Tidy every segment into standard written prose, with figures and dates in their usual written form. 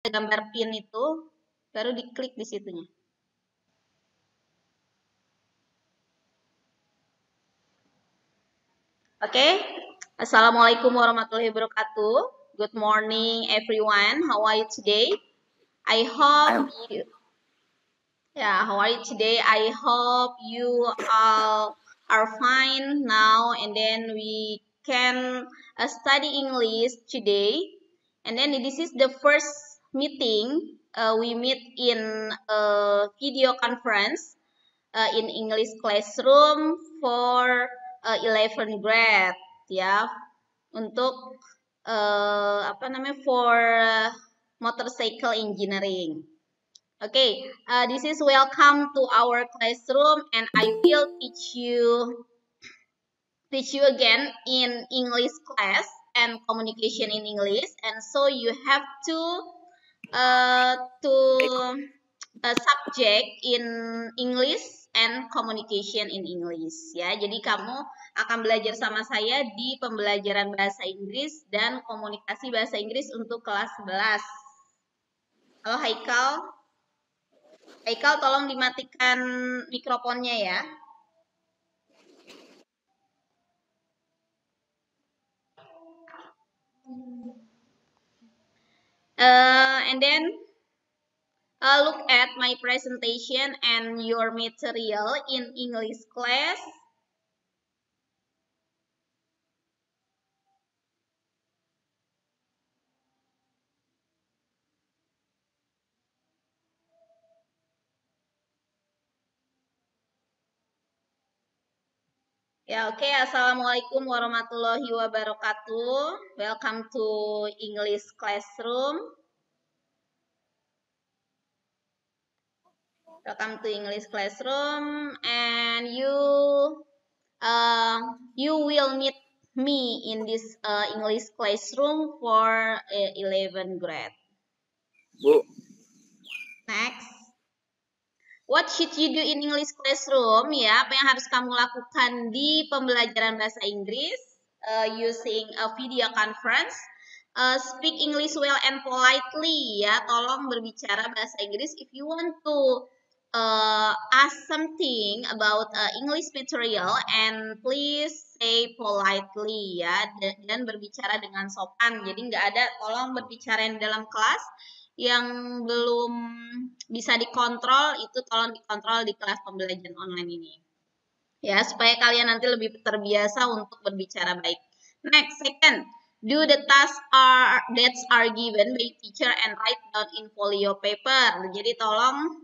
gambar pin itu, baru diklik di situnya. Oke, Assalamualaikum warahmatullahi wabarakatuh. Good morning, everyone. How are you today? I hope you. Yeah, how are you today? I hope you all are fine now, and then we can study English today. And then this is the first meeting. We meet in a video conference in English classroom for 11 grade, ya, untuk for motorcycle engineering. Okay, this is welcome to our classroom, and I will teach you again in English class and communication in English, and so you have to subject in English and communication in English, ya. Jadi kamu akan belajar sama saya di pembelajaran bahasa Inggris dan komunikasi bahasa Inggris untuk kelas 11. Halo Haikal. Haikal, tolong dimatikan mikrofonnya ya. And then look at my presentation and your material in English class. Ya, oke. Assalamualaikum warahmatullahi wabarakatuh. Welcome to English classroom. Welcome to English classroom, and you will meet me in this English classroom for 11 grade. Bu. Next. What should you do in English classroom? Ya, apa yang harus kamu lakukan di pembelajaran bahasa Inggris using a video conference? Speak English well and politely. Ya, tolong berbicara bahasa Inggris. If you want to ask something about English material, and please say politely, ya, dan berbicara dengan sopan. Jadi nggak ada, tolong berbicara yang dalam kelas yang belum bisa dikontrol, itu tolong dikontrol di kelas pembelajaran online ini, ya, supaya kalian nanti lebih terbiasa untuk berbicara baik. Next, second, do the tasks that are given by teacher and write down in folio paper. Jadi tolong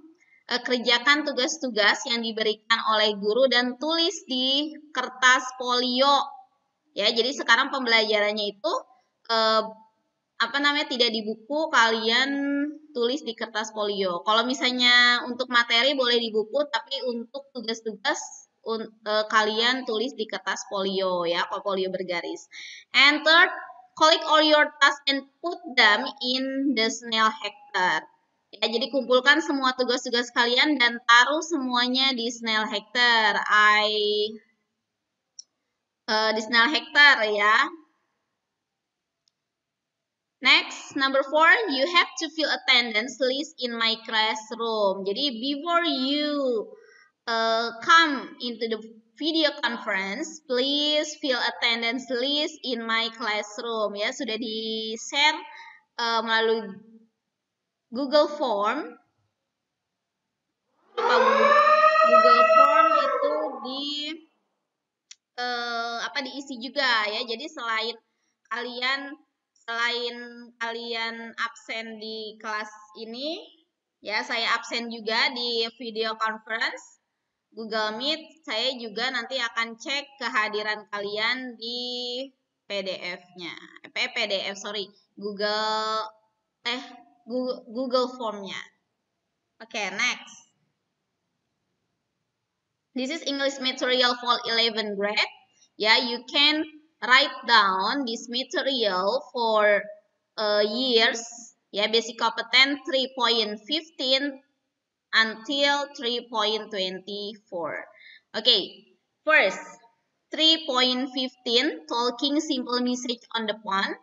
kerjakan tugas-tugas yang diberikan oleh guru dan tulis di kertas folio. Ya, jadi sekarang pembelajarannya itu tidak di buku, kalian tulis di kertas folio. Kalau misalnya untuk materi boleh di buku, tapi untuk tugas-tugas kalian tulis di kertas folio, ya, folio bergaris. And third, collect all your tasks and put them in the Snell Hector. Ya, jadi kumpulkan semua tugas-tugas kalian dan taruh semuanya di Snell Hector. Di Snell Hector, ya. Next, number 4, you have to fill attendance list in my classroom. Jadi before you come into the video conference, please fill attendance list in my classroom. Ya, sudah di-share melalui Google Form. Google Form itu diisi juga, ya. Jadi selain kalian absen di kelas ini, ya, saya absen juga di video conference Google Meet, saya juga nanti akan cek kehadiran kalian di PDF-nya. Google Form-nya. Oke, next. This is English material for 11 grade. Ya, you can write down this material for years, ya, basic competence 3.15 until 3.24. Okay, first 3.15, talking simple message on the phone.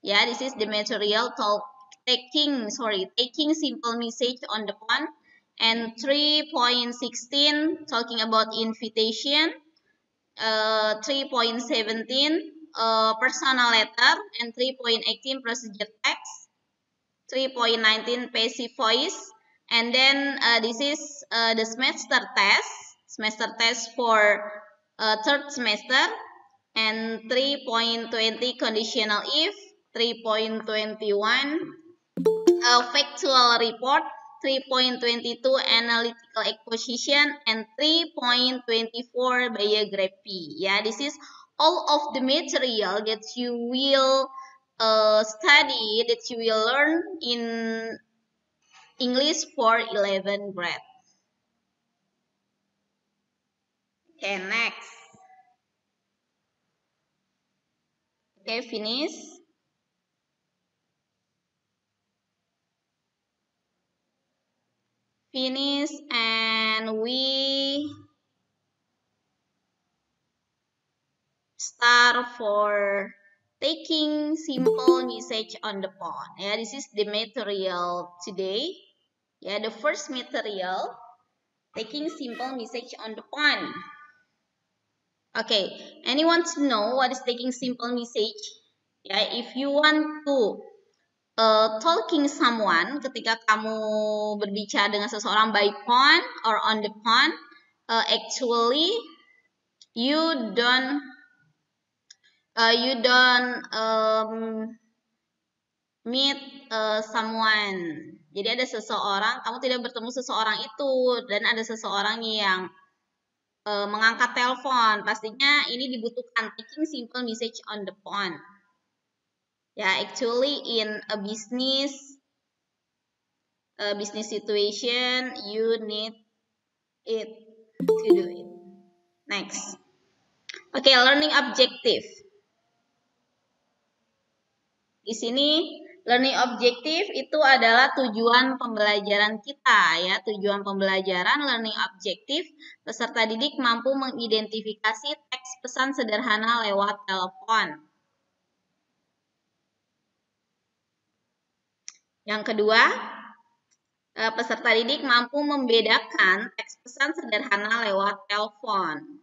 Yeah, this is the material taking simple message on the phone. And 3.16 talking about invitation. 3.17 personal letter, and 3.18 procedure text. 3.19 passive voice, and then this is the semester test for third semester, and 3.20 conditional if, 3.21 factual report, 3.22 analytical exposition, and 3.24 biography. Yeah, this is all of the material that you will study, that you will learn in English for 11th grade. Okay, next. Okay, finish. Finish, and we start for taking simple message on the phone. Yeah, this is the material today. Yeah, the first material, taking simple message on the phone. Okay, anyone to know what is taking simple message? Yeah, if you want to talking someone, ketika kamu berbicara dengan seseorang by phone or on the phone, actually you don't meet someone. Jadi ada seseorang, kamu tidak bertemu seseorang itu, dan ada seseorang yang mengangkat telepon. Pastinya ini dibutuhkan taking simple message on the phone. Ya, actually in a business situation, you need it to do it. Next. Okay, learning objective. Di sini learning objective itu adalah tujuan pembelajaran kita ya. Tujuan pembelajaran learning objective, peserta didik mampu mengidentifikasi teks pesan sederhana lewat telepon. Yang kedua, peserta didik mampu membedakan teks pesan sederhana lewat telepon.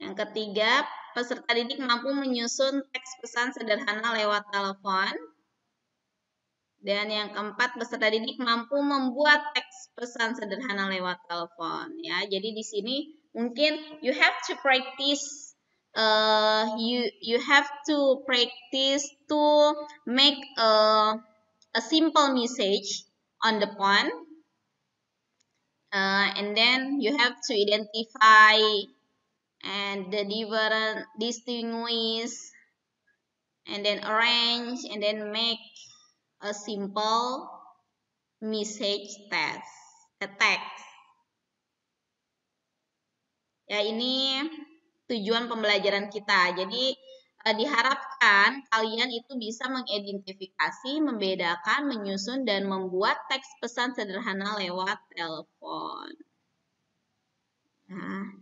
Yang ketiga, peserta didik mampu menyusun teks pesan sederhana lewat telepon. Dan yang keempat, peserta didik mampu membuat teks pesan sederhana lewat telepon. Ya, jadi di sini mungkin you have to practice. You have to practice to make a simple message on the phone, and then you have to identify and the different distinguish, and then arrange, and then make a simple message text. Ya, ini tujuan pembelajaran kita. Jadi diharapkan kalian itu bisa mengidentifikasi, membedakan, menyusun, dan membuat teks pesan sederhana lewat telepon. Nah,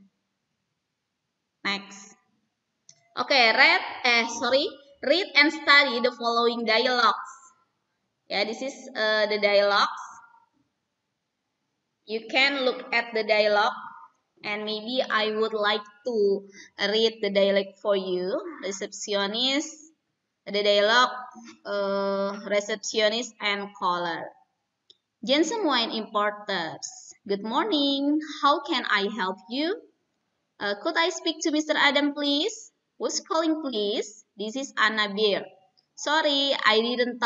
next. Okay, read and study the following dialogues. Yeah, this is the dialogues. You can look at the dialogue, and maybe I would like to read the dialogue for you. Receptionist, the dialogue, receptionist and caller. Genuine importers. Good morning. How can I help you? Could I speak to Mr. Adam, please? Who's calling, please? This is Anna Beer. Sorry, I didn't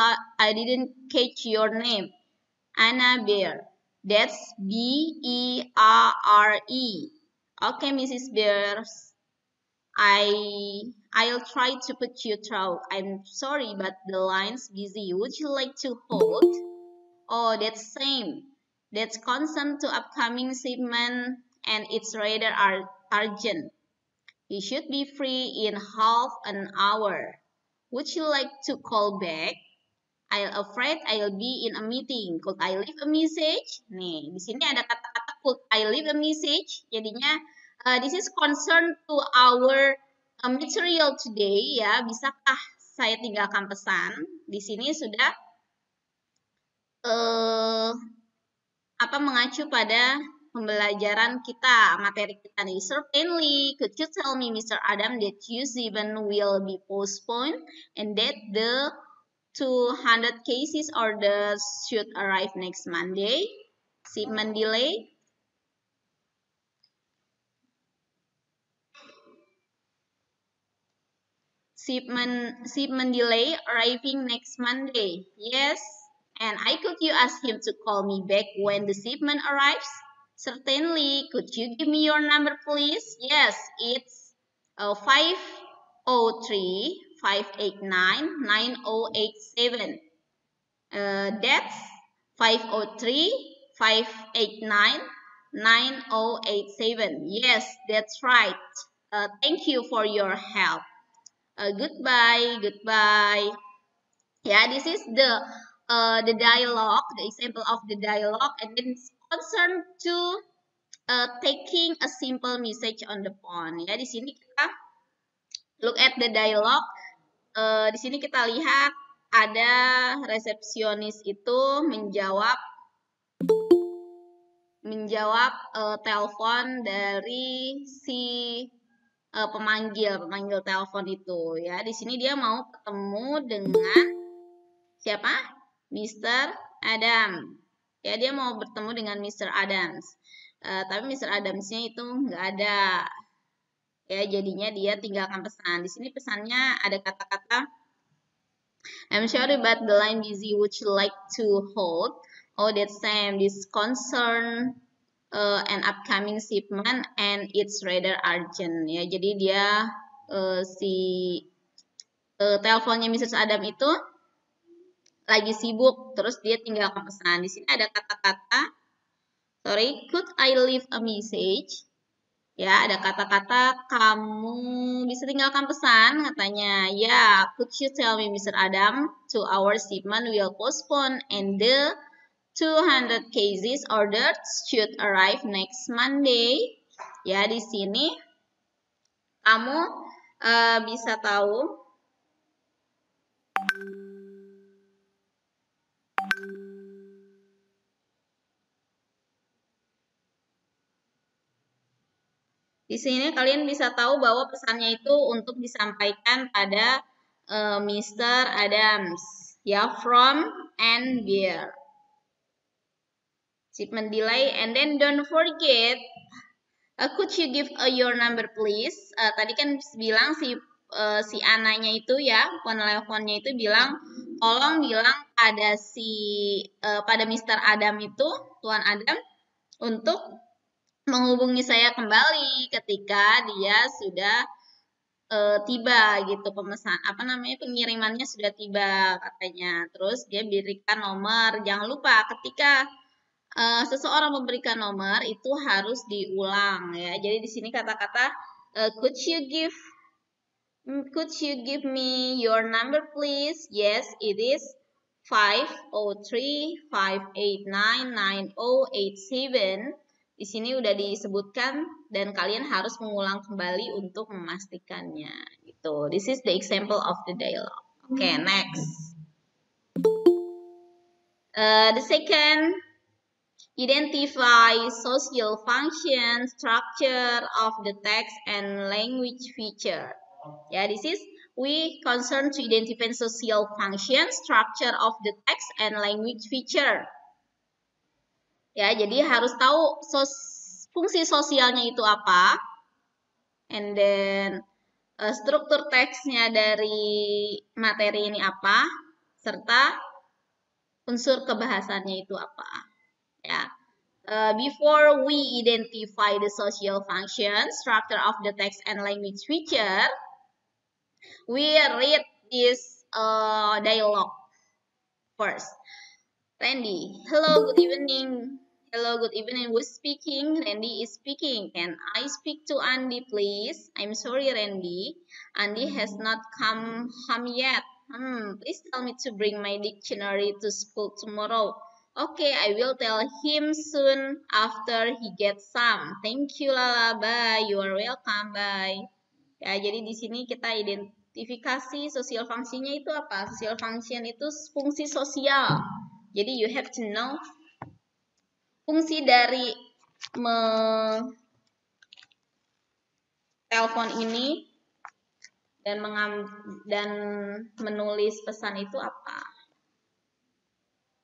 catch your name. Anna Beer. That's Beare. Okay, Mrs. Beers. I'll try to put you through. I'm sorry, but the line's busy. Would you like to hold? Oh, that's same. That's concerned to upcoming shipment, and it's rather urgent. You should be free in half an hour. Would you like to call back? I'm afraid I'll be in a meeting. Could I leave a message? Nih, di sini ada kata-kata could I leave a message. Jadinya, this is concern to our material today ya. Bisakah saya tinggalkan pesan. Di sini sudah mengacu pada pembelajaran kita, materi kita nih. Certainly, could you tell me, Mr. Adam, that your shipment will be postponed and that the 200 cases orders should arrive next Monday? Shipment delay. Shipment delay arriving next Monday. Yes. And could you ask him to call me back when the shipment arrives? Certainly. Could you give me your number, please? Yes, it's 503-589-9087. That's 503-589-9087. Yes, that's right. Thank you for your help. Goodbye. Yeah, this is the dialogue, the example of the dialogue, and then it's concerned to taking a simple message on the phone. Ya, di sini kita look at the dialogue. Di sini kita lihat ada resepsionis itu menjawab telepon dari si pemanggil telepon itu. Ya, di sini dia mau ketemu dengan siapa? Mr. Adam. Ya, dia mau bertemu dengan Mr. Adams. Tapi Mr. Adamsnya itu nggak ada. Ya, jadinya dia tinggalkan pesan. Di sini pesannya ada kata-kata, I'm sorry but the line busy. Would you like to hold? Oh, that's Sam. This concern an upcoming shipment and it's rather urgent. Ya, jadi dia teleponnya Mrs. Adam itu lagi sibuk, terus dia tinggalkan pesan. Di sini ada kata-kata, sorry, could I leave a message? Ya, ada kata-kata kamu bisa tinggalkan pesan, katanya. Ya, could you tell me, Mr. Adam, to our shipment will postpone and the 200 cases ordered should arrive next Monday. Ya, di sini kamu bisa tahu di sini kalian bisa tahu bahwa pesannya itu untuk disampaikan pada Mr. Adams, ya, from and where. Shipment delay, and then don't forget, could you give your number please? Tadi kan bilang si Ananya itu ya, peneleponnya itu bilang, tolong bilang pada pada Mr. Adam itu, Tuan Adam, untuk menghubungi saya kembali ketika dia sudah tiba gitu, pengirimannya sudah tiba katanya. Terus dia berikan nomor. Jangan lupa ketika seseorang memberikan nomor itu harus diulang ya. Jadi di sini kata-kata could you give me your number please? Yes, it is 503-589-9087. Di sini udah disebutkan dan kalian harus mengulang kembali untuk memastikannya. Gitu. This is the example of the dialogue. Okay, next. The second, identify social function, structure of the text and language feature. Ya, this is we concern to identify social function, structure of the text and language feature. Ya, jadi harus tahu fungsi sosialnya itu apa, and then struktur teksnya dari materi ini apa, serta unsur kebahasannya itu apa. Ya, before we identify the social function, structure of the text and language feature, we read this dialogue first. Randy, hello, good evening. Hello, good evening. Who's speaking? Randy is speaking. Can I speak to Andy, please? I'm sorry, Randy. Andy has not come home yet. Please tell me to bring my dictionary to school tomorrow. Okay, I will tell him soon after he gets some. Thank you, Lala. Bye. You are welcome. Bye. Ya, jadi di sini kita Tifikasi social function-nya itu apa? Social function itu fungsi sosial. Jadi you have to know fungsi dari telepon ini dan menulis pesan itu apa.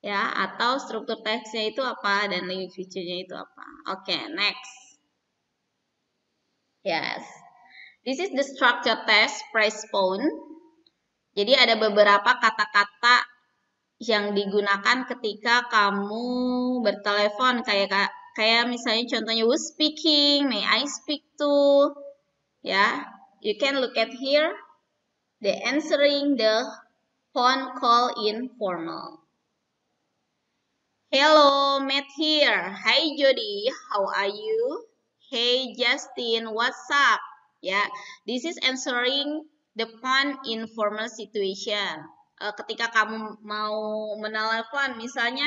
Ya, atau struktur teksnya itu apa dan language feature-nya itu apa. Oke, next. Yes. This is the structure text phrase phone. Jadi ada beberapa kata-kata yang digunakan ketika kamu bertelepon kayak misalnya contohnya who's speaking, may I speak to. Ya, you can look at here the answering the phone call informal. Hello, Matt here. Hi Jody, how are you? Hey Justin, what's up? Ya, this is answering the phone informal situation. Ketika kamu mau menelepon, misalnya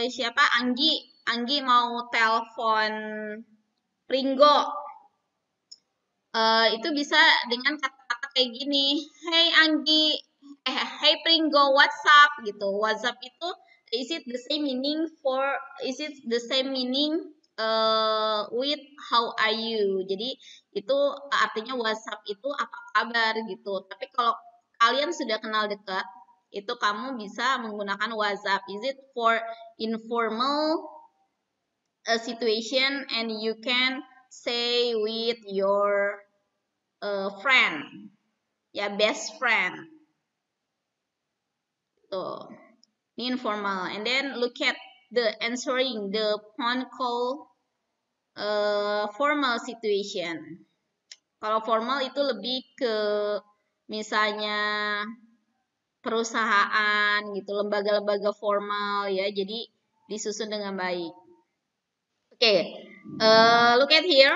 siapa Anggi mau telepon Pringgo, itu bisa dengan kata-kata kayak gini. Hey Anggi, hey Pringgo, what's up? Gitu. WhatsApp itu is it the same meaning with how are you? Jadi itu artinya WhatsApp itu apa kabar gitu. Tapi kalau kalian sudah kenal dekat, itu kamu bisa menggunakan WhatsApp. Is it for informal situation and you can say with your friend, ya best friend. Tuh. Ini informal. And then look at the answering the phone call formal situation. Kalau formal itu lebih ke misalnya perusahaan gitu, lembaga-lembaga formal ya. Jadi disusun dengan baik. Oke, look at here.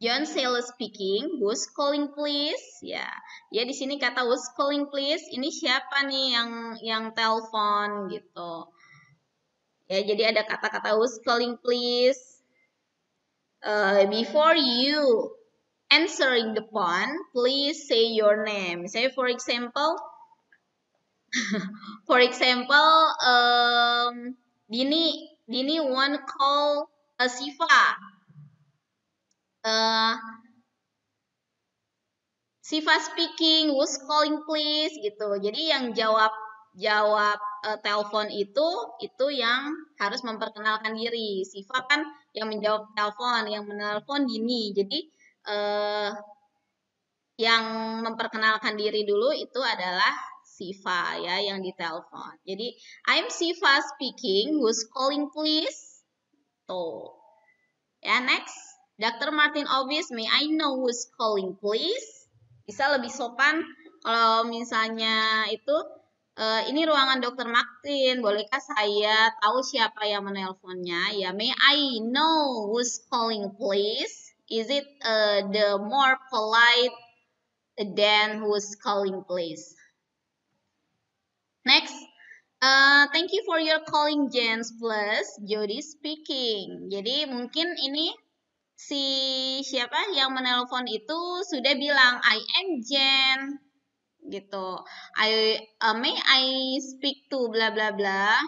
John Sailor speaking. Who's calling please? Ya di sini kata who's calling please. Ini siapa nih yang telepon gitu. Ya, jadi ada kata-kata who's calling please. Before you answering the phone, please say your name. Misalnya for example, Dini want call Siva. Siva speaking, who's calling please gitu. Jadi yang jawab telepon itu yang harus memperkenalkan diri. Siva kan yang menjawab telepon, yang menelpon Dini. Jadi yang memperkenalkan diri dulu itu adalah Siva ya yang ditelepon. Jadi I'm Siva speaking, who's calling please? Tuh. Ya, next. Dr. Martin Obis, may I know who's calling please? Bisa lebih sopan kalau misalnya itu ini ruangan Dr. Martin, bolehkah saya tahu siapa yang menelponnya? Ya, may I know who's calling please? Is it the more polite than who's calling please? Next. Thank you for your calling Jens plus Jody speaking. Jadi mungkin ini si siapa yang menelpon itu sudah bilang I am Jen gitu. May I speak to bla bla bla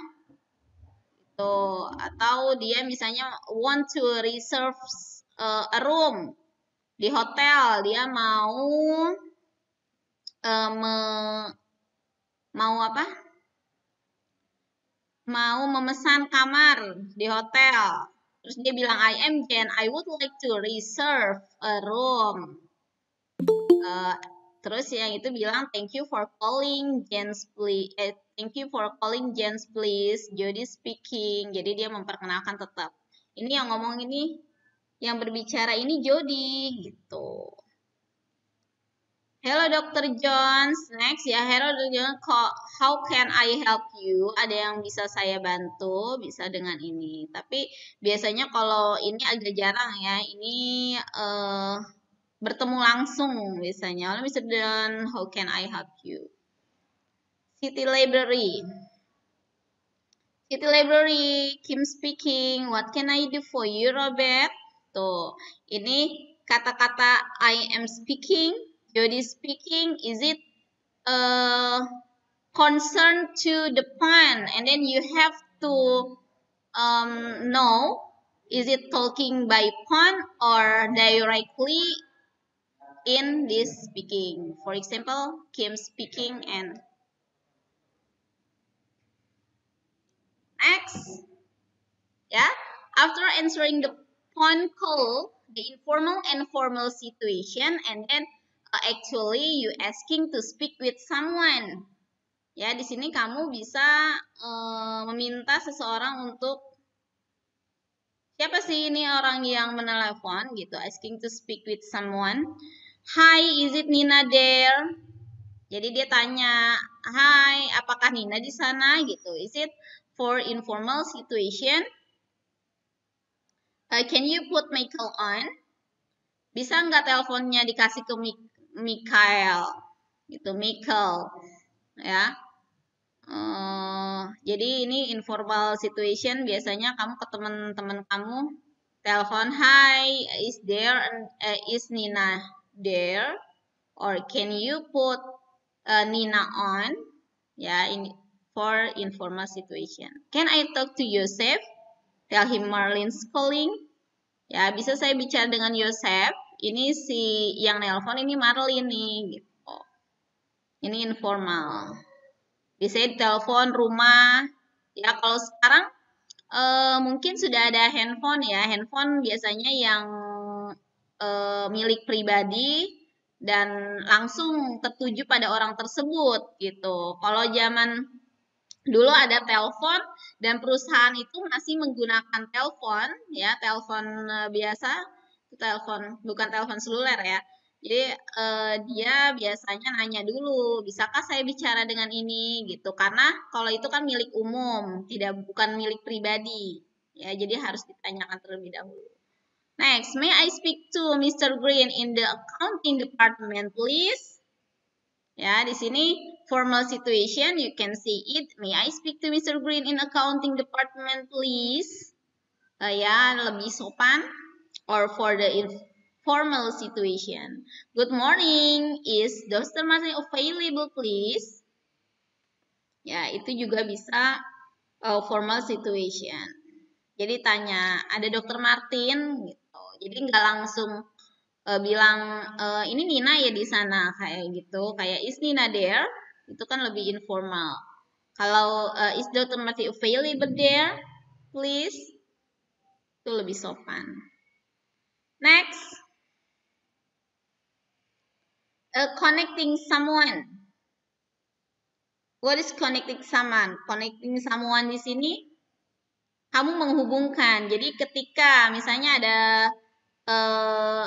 gitu. Atau dia misalnya want to reserve a room di hotel, dia mau mau memesan kamar di hotel. Terus dia bilang, I am Jen, I would like to reserve a room. Terus yang itu bilang, thank you for calling Jens please. Thank you for calling Jens please. Jody speaking. Jadi dia memperkenalkan tetap. Ini yang ngomong ini, yang berbicara ini Jody gitu. Hello Dr. Jones. Next ya, hello Dr. Jones. How can I help you? Ada yang bisa saya bantu? Bisa dengan ini. Tapi biasanya kalau ini agak jarang ya. Ini bertemu langsung biasanya. Hello Mr. John, how can I help you? City Library. City Library, Kim speaking. What can I do for you, Robert? gitu. Ini kata-kata I am speaking, Jody speaking, is it concerned to the point? And then you have to know, is it talking by point or directly in this speaking? For example, Kim speaking and next, yeah. After answering the point call, the informal and formal situation, and then actually you asking to speak with someone. Ya, di sini kamu bisa meminta seseorang untuk siapa sih ini orang yang menelepon gitu, asking to speak with someone. Hi, is it Nina there? Jadi dia tanya, "Hai, apakah Nina di sana?" gitu. Is it for informal situation? Can you put Michael on? Bisa nggak teleponnya dikasih ke Michael? Gitu, Michael. Ya. Jadi ini informal situation, biasanya kamu ke teman-teman kamu telepon, "Hi, is Nina there? Or can you put Nina on?" Ya, ini for informal situation. Can I talk to Yosef? Tell him Marlene's calling. Ya, bisa saya bicara dengan Yosef. Ini si yang nelpon ini Marlene nih, gitu. Ini informal. Bisa telepon rumah. Ya, kalau sekarang mungkin sudah ada handphone ya. Handphone biasanya yang milik pribadi dan langsung tertuju pada orang tersebut gitu. Kalau zaman dulu ada telepon dan perusahaan itu masih menggunakan telepon ya, telepon biasa, telepon bukan telepon seluler ya. Jadi dia biasanya nanya dulu, bisakah saya bicara dengan ini gitu, karena kalau itu kan milik umum, bukan milik pribadi ya, jadi harus ditanyakan terlebih dahulu. Next, may I speak to Mr. Green in the accounting department, please? Ya, di sini formal situation, you can say it. May I speak to Mr. Green in accounting department, please? Ya, lebih sopan. Or for the informal situation. Good morning. Is Dr. Martin available, please? Ya, itu juga bisa formal situation. Jadi tanya, ada Dr. Martin gitu. Jadi nggak langsung bilang ini Nina ya di sana kayak gitu, kayak is Nina there, itu kan lebih informal. Kalau is Dr. Martin available there, please, itu lebih sopan. Next, connecting someone. What is connecting someone? Connecting someone di sini kamu menghubungkan. Jadi ketika misalnya ada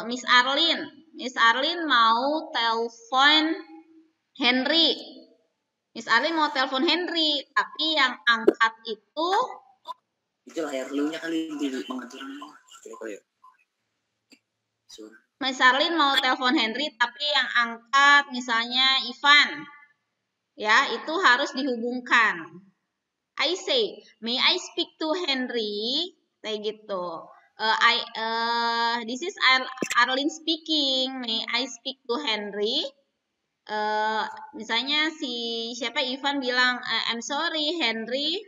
Miss Arlene mau telepon Henry. Miss Arlene mau telepon Henry, tapi yang angkat itu layar lu-nya kali di pengaturan. Miss Arlene mau telepon Henry, tapi yang angkat misalnya Ivan. Ya, itu harus dihubungkan. I say, may I speak to Henry? Kayak gitu. This is Arlene speaking. May I speak to Henry? Misalnya si siapa Ivan bilang, I'm sorry Henry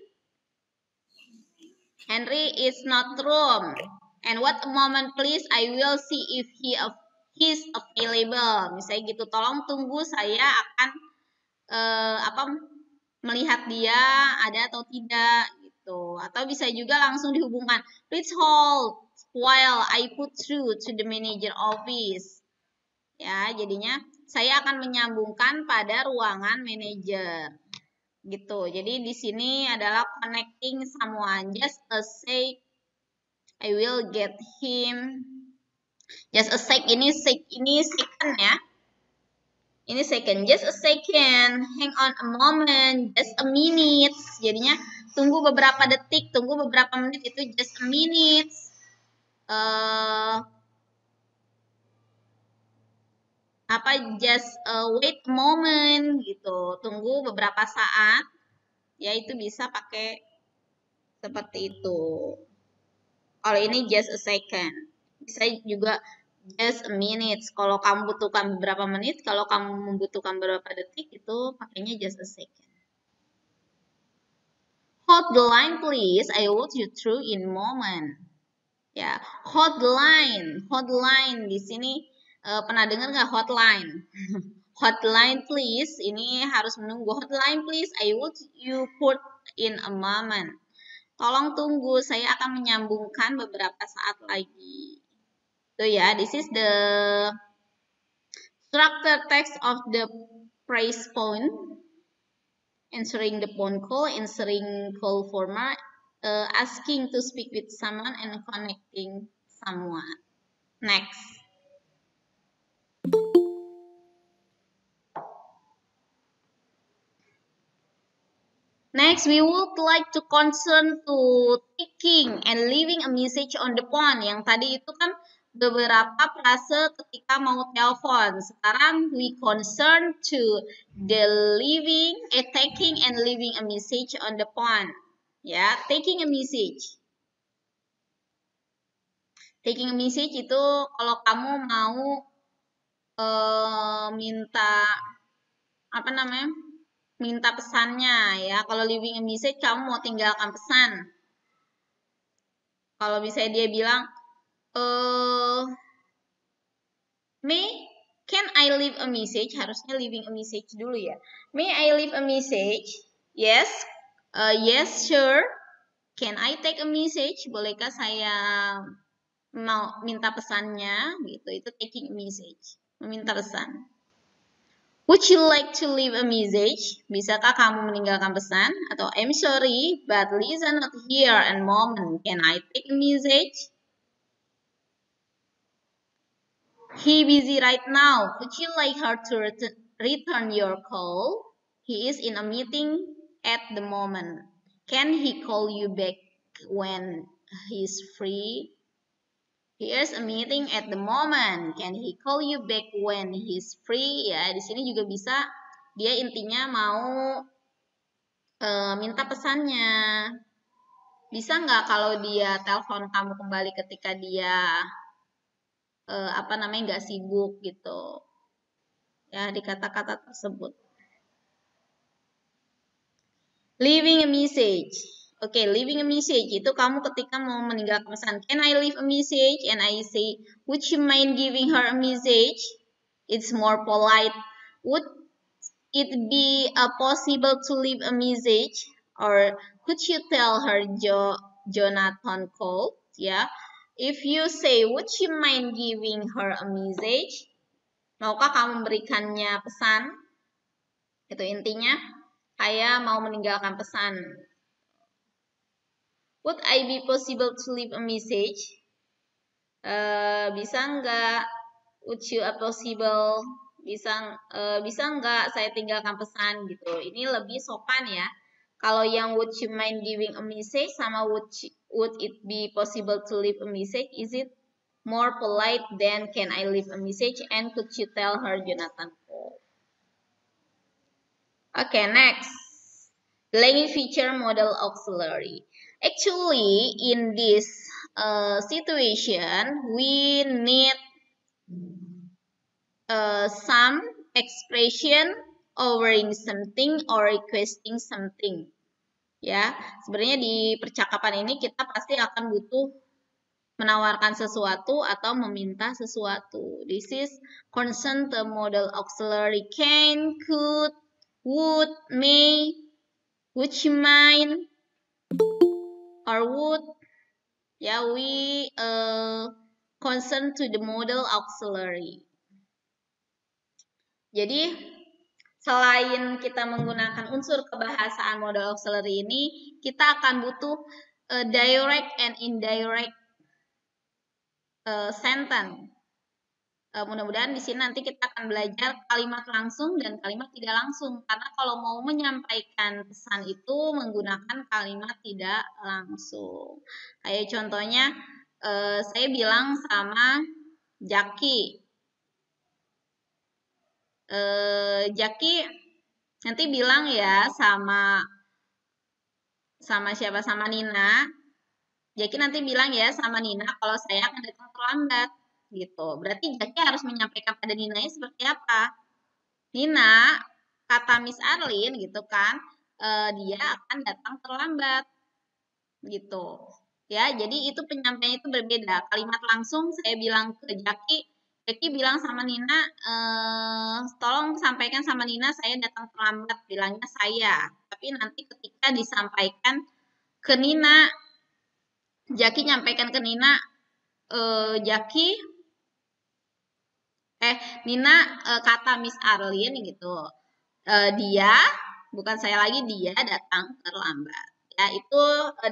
is not room. And what a moment please, I will see if he's available. Misalnya gitu, tolong tunggu, saya akan melihat dia ada atau tidak gitu. Atau bisa juga langsung dihubungkan. Please hold while I put through to the manager office. Ya, jadinya saya akan menyambungkan pada ruangan manajer. Gitu. Jadi di sini adalah connecting someone. Just a sec, I will get him. Just a sec, ini second ya. Ini second. Just a second. Hang on a moment. Just a minute. Jadinya tunggu beberapa detik, tunggu beberapa menit, itu just a minute. Just wait a moment gitu, tunggu beberapa saat, ya itu bisa pakai seperti itu. Kalau ini just a second. Bisa juga just a minute. Kalau kamu butuhkan beberapa menit, kalau kamu membutuhkan beberapa detik, itu pakainya just a second. Hold the line please, I will you through in moment. Ya, hotline di sini pernah dengar nggak hotline? Hotline please, ini harus menunggu. Hotline please, I will you put in a moment. Tolong tunggu, saya akan menyambungkan beberapa saat lagi. So ya, this is the structure text of the praise phone. Answering the phone call, answering call format, asking to speak with someone, and connecting someone. Next. Next, we would like to concern to taking and leaving a message on the phone. Yang tadi itu kan beberapa frase ketika mau telepon. Sekarang we concern to the taking and leaving a message on the phone. Ya, taking a message. Taking a message itu kalau kamu mau minta apa namanya? Minta pesannya ya. Kalau leaving a message kamu mau tinggalkan pesan. Kalau misalnya dia bilang, can I leave a message? Harusnya leaving a message dulu ya. May I leave a message? Yes. Yes, sure. Can I take a message? Bolehkah saya mau minta pesannya? Gitu. Itu taking a message. Meminta pesan. Would you like to leave a message? Bisakah kamu meninggalkan pesan? Atau I'm sorry, but Lisa not here and moment. Can I take a message? He busy right now. Would you like her to return your call? He is in a meeting at the moment. Can he call you back when he's free? He is a meeting at the moment. Can he call you back when he's free? Ya, di sini juga bisa. Dia intinya mau minta pesannya. Bisa nggak kalau dia telepon kamu kembali ketika dia nggak sibuk gitu. Ya, di kata-kata tersebut. Leaving a message. Oke, leaving a message itu kamu ketika mau meninggalkan pesan. Can I leave a message? And I say, would you mind giving her a message? It's more polite. Would it be possible to leave a message? Or could you tell her Jonathan called? Ya, if you say, would you mind giving her a message? Maukah kamu memberikannya pesan? Itu intinya. Saya mau meninggalkan pesan. Would I be possible to leave a message? Bisa nggak? Would you possible? Bisa nggak saya tinggalkan pesan gitu? Ini lebih sopan ya. Kalau yang would you mind giving a message sama would it be possible to leave a message? Is it more polite than can I leave a message and could you tell her Jonathan called? Okay, next. Language feature model auxiliary. Actually, in this situation, we need some expression offering something or requesting something. Ya, sebenarnya di percakapan ini kita pasti akan butuh menawarkan sesuatu atau meminta sesuatu. This is concern the model auxiliary can, could, would, may, would you mind, or would. Ya, we concern to the model auxiliary. Jadi, selain kita menggunakan unsur kebahasaan model auxiliary ini, kita akan butuh direct and indirect sentence. Mudah-mudahan di sini nanti kita akan belajar kalimat langsung dan kalimat tidak langsung. Karena kalau mau menyampaikan pesan itu menggunakan kalimat tidak langsung. Kayak contohnya, saya bilang sama Jaki. Jaki nanti bilang ya sama siapa, sama Nina. Jaki nanti bilang ya sama Nina kalau saya akan datang terlambat gitu. Berarti Jaki harus menyampaikan pada Ninanya seperti apa? Nina, kata Miss Arlin gitu kan, dia akan datang terlambat gitu. Ya, jadi itu penyampaian itu berbeda. Kalimat langsung saya bilang ke Jaki bilang sama Nina, tolong sampaikan sama Nina saya datang terlambat, bilangnya saya. Tapi nanti ketika disampaikan ke Nina, Jaki nyampaikan ke Nina, Nina kata Miss Arlin gitu, dia, bukan saya lagi, dia datang terlambat. Ya, itu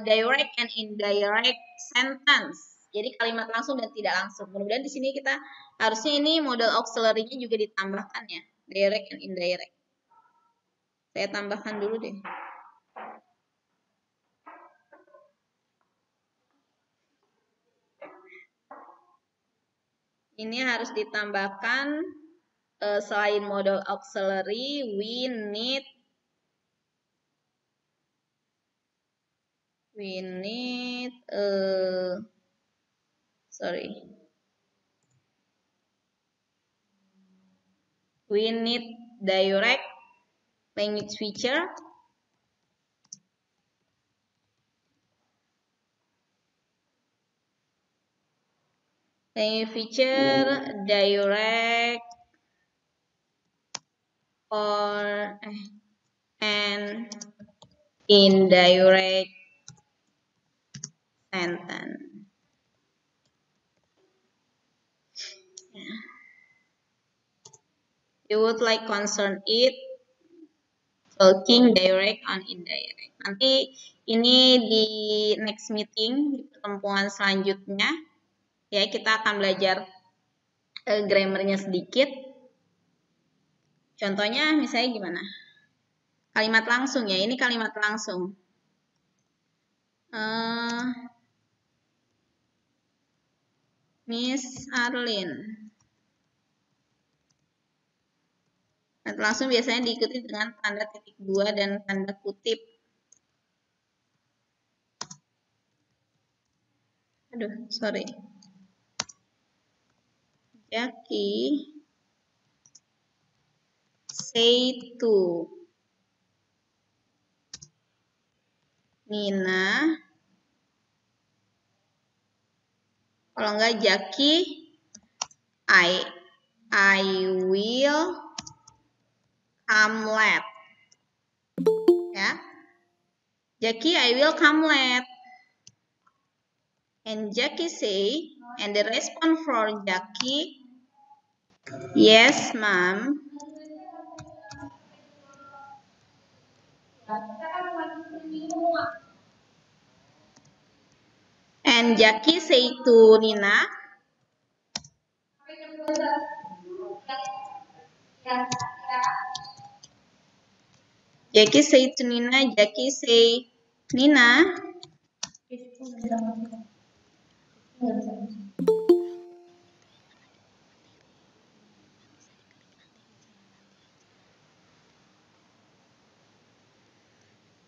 direct and indirect sentence. Jadi kalimat langsung dan tidak langsung. Kemudian di sini kita harusnya ini modal auxiliary-nya juga ditambahkan ya, direct and indirect. Saya tambahkan dulu deh. Ini harus ditambahkan selain modal auxiliary, we need direct language feature. Language feature direct or and indirect sentence. You would like concern it talking direct on indirect. Nanti ini di next meeting, di pertemuan selanjutnya, ya kita akan belajar grammarnya sedikit. Contohnya misalnya gimana? Kalimat langsung ya, ini kalimat langsung. Miss Arlin. Kalimat langsung biasanya diikuti dengan tanda titik 2 dan tanda kutip. Aduh, sorry. Jaki say to Nina. Kalau enggak Jaki, I will come late. Ya. Jaki, I will come late. And Jaki say, and the response for Jaki, yes, ma'am. And Jaki say to Nina, Jaki say to Nina, Jaki say, Nina.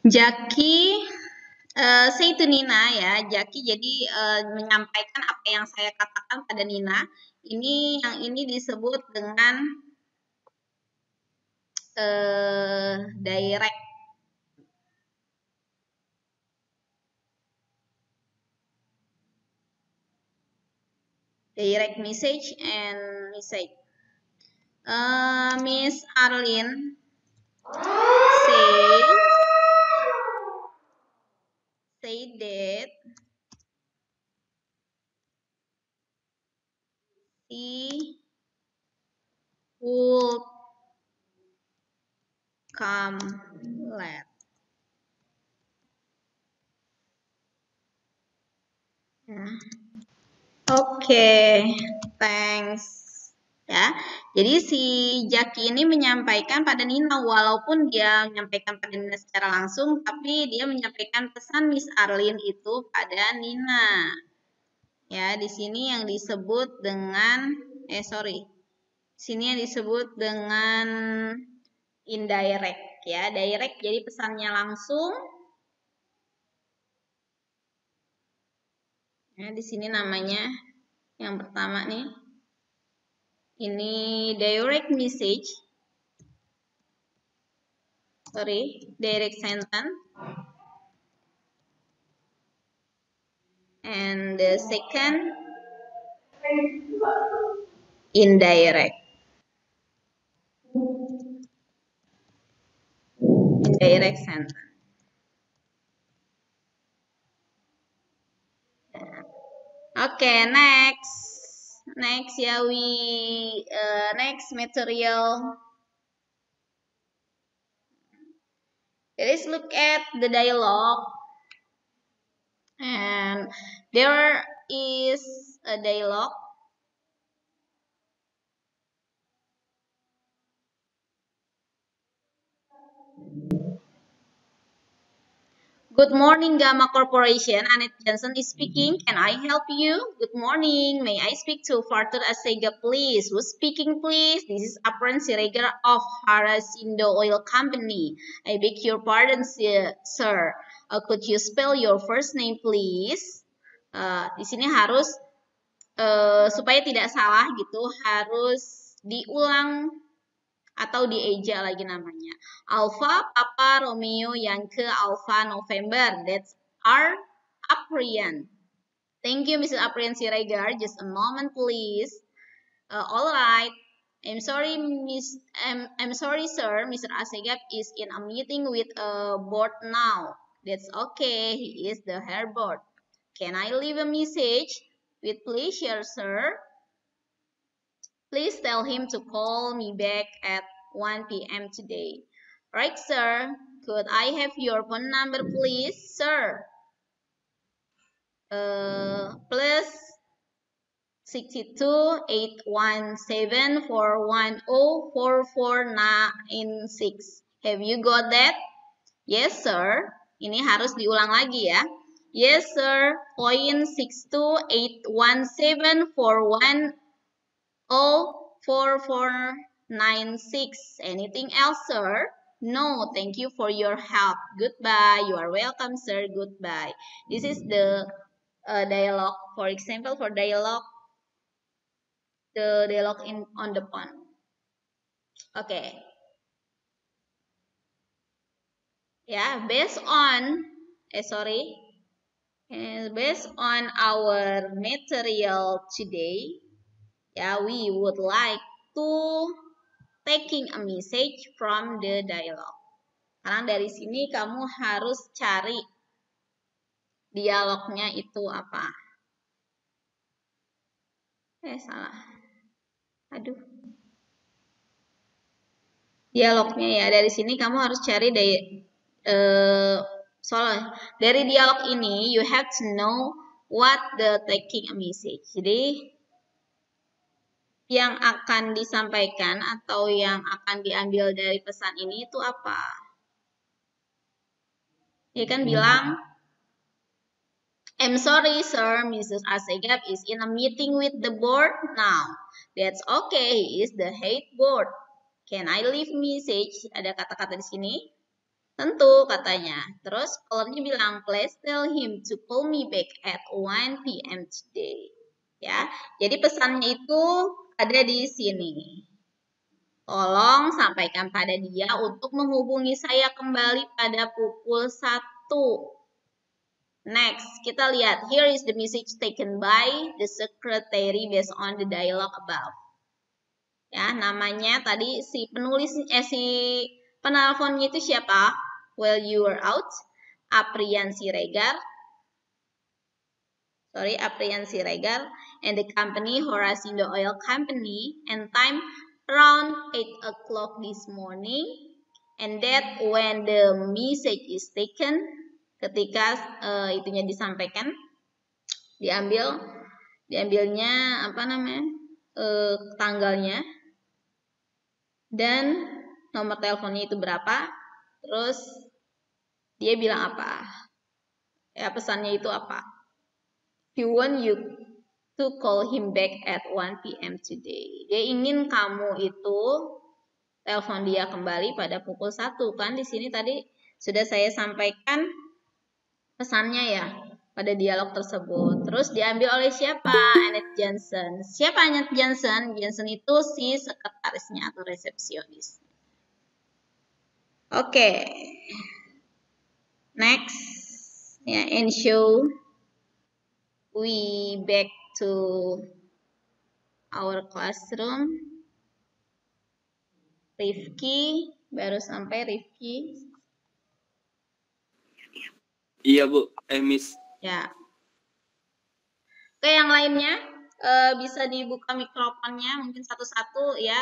Jaki say to Nina ya, Jaki jadi menyampaikan apa yang saya katakan pada Nina. Ini yang ini disebut dengan direct. Direct message and message. Miss Arlin say that he would come late. Oke, thanks. Ya, jadi si Jaki ini menyampaikan pada Nina, walaupun dia menyampaikan pada Nina secara langsung, tapi dia menyampaikan pesan Miss Arlin itu pada Nina. Ya, di sini yang disebut dengan, sini yang disebut dengan indirect ya. Direct jadi pesannya langsung. Ya, di sini namanya yang pertama nih. Ini direct message. Direct sentence. And the second, indirect. Indirect sentence. Okay, next. Next, yeah, next material. Let's look at the dialogue. And there is a dialogue. Good morning, Gamma Corporation. Annette Johnson is speaking. Can I help you? Good morning. May I speak to Fartur Asega, please? Who's speaking, please? This is Apran Siregar of Harasindo Oil Company. I beg your pardon, sir. Could you spell your first name, please? Di sini harus supaya tidak salah gitu, harus diulang atau dieja lagi namanya. Alpha, Papa, Romeo, Yankee, Alpha, November. That's our Aprian. Thank you, Mrs. Aprian Siregar. Just a moment, please. All right. I'm sorry, I'm sorry, sir. Mr. Asegap is in a meeting with a board now. That's okay. He is the hair board. Can I leave a message? With pleasure, sir. Please tell him to call me back at 1 p.m. today. Right, sir. Could I have your phone number, please, sir? Plus 62-817-410-4496. Have you got that? Yes, sir. Ini harus diulang lagi ya. Yes, sir. Point 62-817-410-4496. Anything else, sir? No, thank you for your help. Goodbye. You are welcome, sir. Goodbye. This is the dialogue. For example, for dialogue, the dialogue on the phone. Okay. Yeah, based on our material today, yeah, we would like to taking a message from the dialogue. Karena dari sini kamu harus cari dialognya itu apa. Salah. Aduh. Dialognya ya, dari sini kamu harus cari dari dialog ini you have to know what the taking a message. Jadi yang akan disampaikan atau yang akan diambil dari pesan ini itu apa? Ya kan bilang, I'm sorry, sir, Mrs. Asegap is in a meeting with the board now. That's okay, he is the head board. Can I leave message? Ada kata-kata di sini. Tentu katanya. Terus callernya bilang, please tell him to call me back at 1 p.m. today. Ya, jadi pesannya itu ada di sini. Tolong sampaikan pada dia untuk menghubungi saya kembali pada pukul 1. Next, kita lihat. Here is the message taken by the secretary based on the dialogue above. Ya, namanya tadi si penelponnya itu siapa? While you were out, Aprian Siregar, and the company Harasindo Oil Company, and time around 8 o'clock this morning, and that when the message is taken, ketika itunya disampaikan, diambilnya apa namanya, tanggalnya, dan nomor teleponnya itu berapa, terus dia bilang apa, ya pesannya itu apa. He want you to call him back at 1 p.m. today. Dia ingin kamu itu telepon dia kembali pada pukul 1. Kan di sini tadi sudah saya sampaikan pesannya ya. pada dialog tersebut. Terus diambil oleh siapa? Annette Johnson. Siapa Annette Johnson? Johnson itu si sekretarisnya atau resepsionis. Oke. Next. Ya, and show we back to our classroom. Rifki, baru sampai Rifki. Iya Bu, Miss. Ya. Oke, yang lainnya bisa dibuka mikrofonnya mungkin satu-satu ya.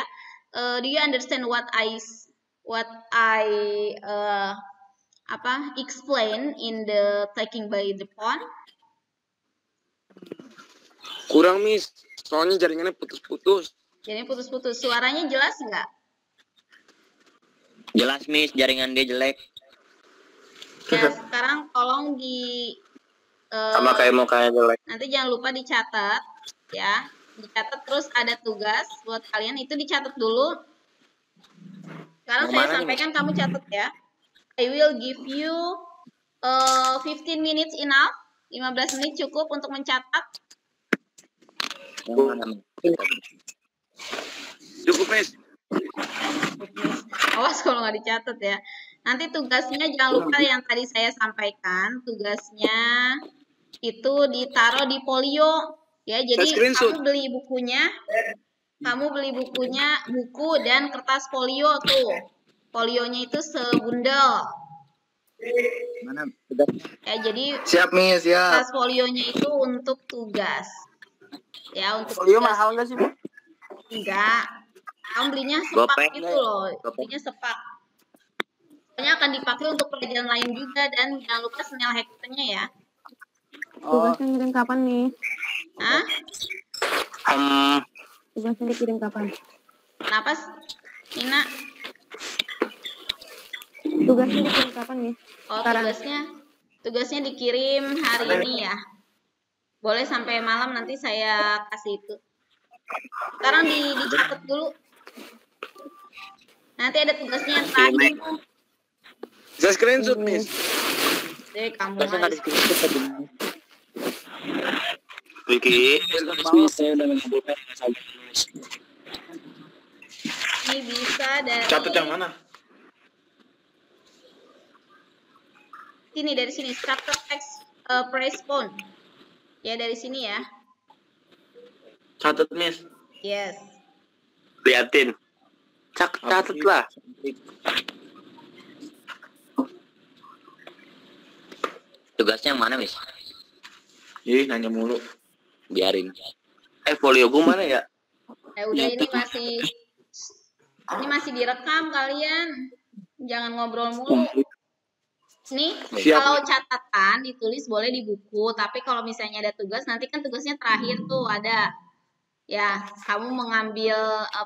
Do you understand what I explain in the taking by the phone? Kurang Miss, soalnya jaringannya putus-putus. Jadi putus-putus. Suaranya jelas nggak? Jelas Miss, jaringan dia jelek. Ya, sekarang tolong Sama kayak mukanya jelek. nanti jangan lupa dicatat ya. Dicatat terus ada tugas buat kalian itu dicatat dulu. Sekarang saya sampaikan kamu catat ya. I will give you 15 minutes enough. 15 menit cukup untuk mencatat. Cukup Miss. Awas kalau nggak dicatat ya. Nanti tugasnya jangan lupa yang tadi saya sampaikan. Tugasnya itu ditaruh di folio ya. Jadi kamu beli bukunya. Buku dan kertas folio tuh. Folionya itu sebundel. Mana? Ya, jadi Siap Miss, siap. kertas folionya itu untuk tugas. Ya, untuk Folio tugas. mahal nggak sih Bu? Enggak. Kamu belinya sepak Gopek gitu deh. loh. Gopek. Belinya sepak. Pokoknya akan dipakai untuk pelajaran lain juga dan jangan lupa senel hackernya ya. Tugasnya ngirim kapan nih? Hah? Tugasnya dikirim kapan? Kenapa, Nina? Tugasnya dikirim kapan nih? Oh, Sekarang. tugasnya dikirim hari ini ya. Boleh sampai malam nanti saya kasih itu. Sekarang dicatat dulu. Nanti ada tugasnya yang terakhir. Bisa screenshot Miss. Deh, kamu Tugasnya nggak mah. di-screenshot. Vicky. Saya udah mengumpulkan Ini bisa dari Catat yang mana? sini, dari sini. Structure text respond. Ya, dari sini ya. Catat Miss. Yes. Liatin. Catat lah. Tugasnya yang mana Miss? Ih, nanya mulu. Biarin. Folio gue mana ya? Udah ini masih direkam kalian. Jangan ngobrol mulu. Nih, Siap. kalau catatan ditulis boleh di buku, tapi kalau misalnya ada tugas, nanti kan tugasnya terakhir tuh ada. Ya, kamu mengambil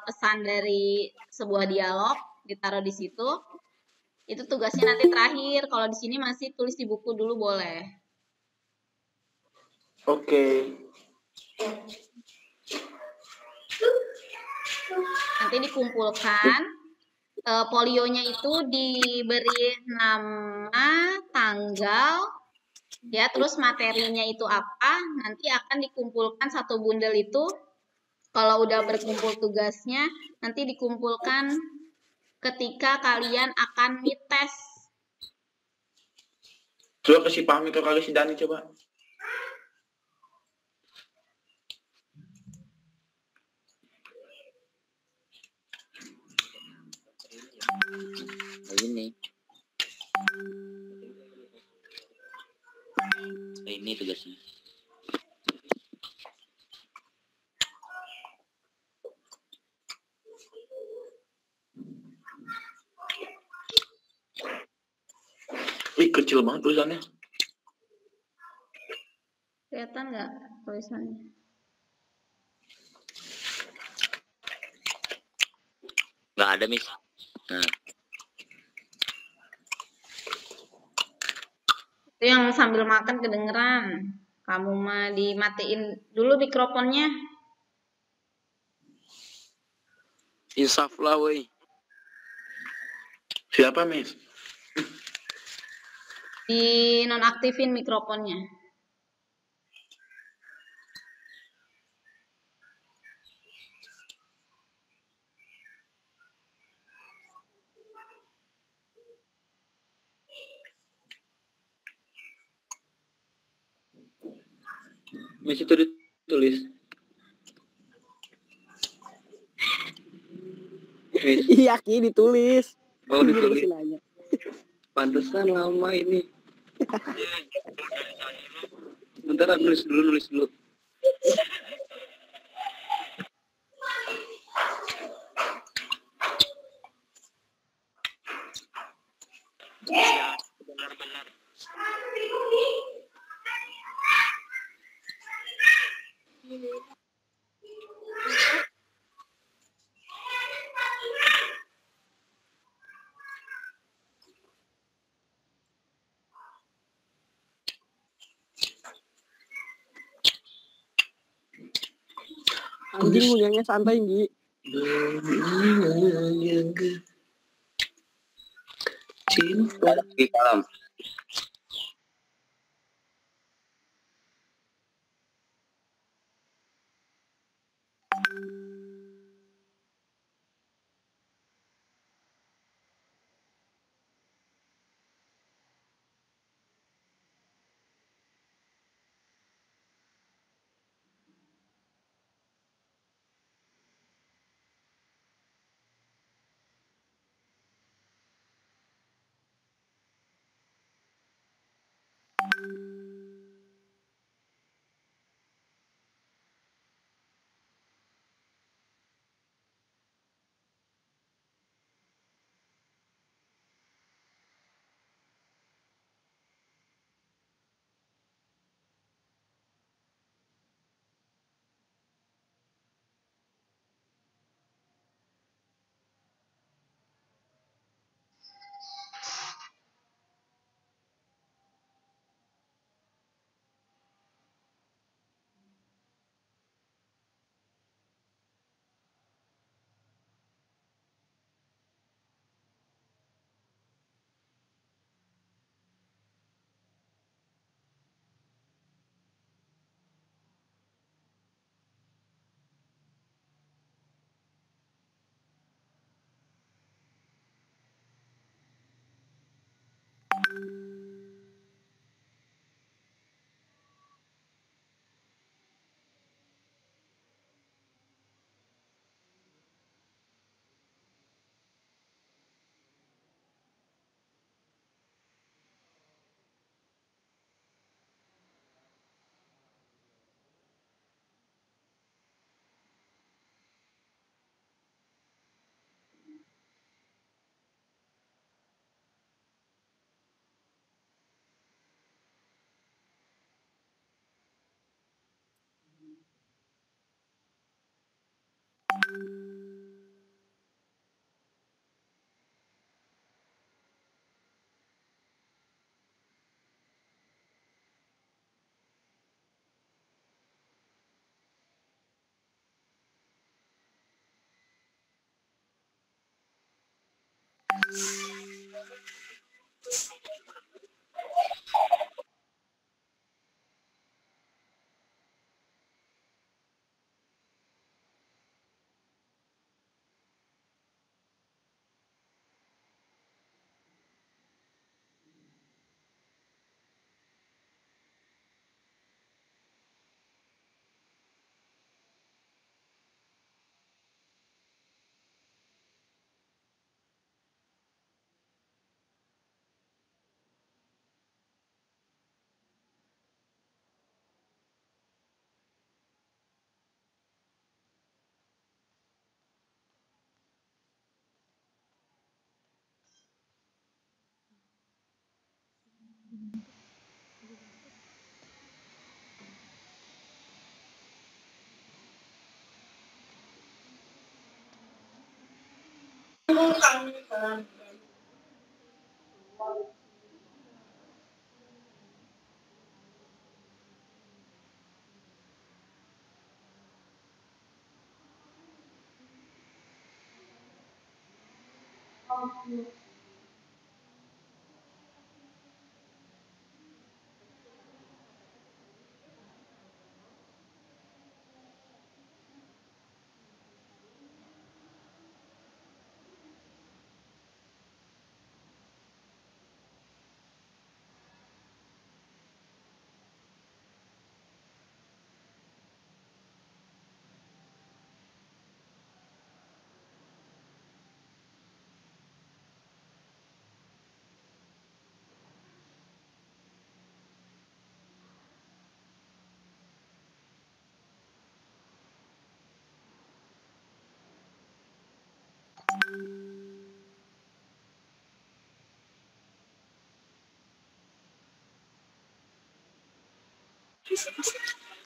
pesan dari sebuah dialog, ditaruh di situ. Itu tugasnya nanti terakhir. Kalau di sini masih tulis di buku dulu boleh. Oke. Nanti dikumpulkan. Folionya itu diberi nama, tanggal, ya, terus materinya itu apa, nanti akan dikumpulkan satu bundel itu. Kalau udah berkumpul tugasnya, nanti dikumpulkan ketika kalian akan mites. Coba kasih paham itu kali si Dani coba. Ini. Ini tugasnya. Ih, kecil banget tulisannya. Kelihatan nggak tulisannya? Nggak ada Miss. Nah. Itu yang sambil makan kedengeran. Kamu mah dimatiin dulu mikrofonnya. Insaf lah woi. Siapa Miss? Dinonaktifin mikrofonnya. Miss itu ditulis. Miss. Iya Ki ditulis. Oh ditulis. Nanya. Pantesan lama ini. Bentar aku nulis dulu. Anjing ngunyahnya santai Gi. Cinta. Di dalam.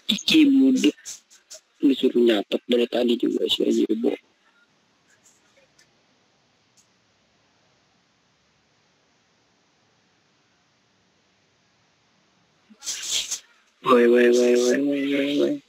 Iki budek disuruh nyatet dari tadi juga si Ajibo. Woi.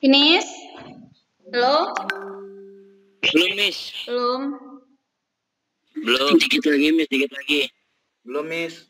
Finish? Halo? Belum, Miss. Belum. Belum. Dikit lagi, Miss. Dikit lagi. Belum, Miss.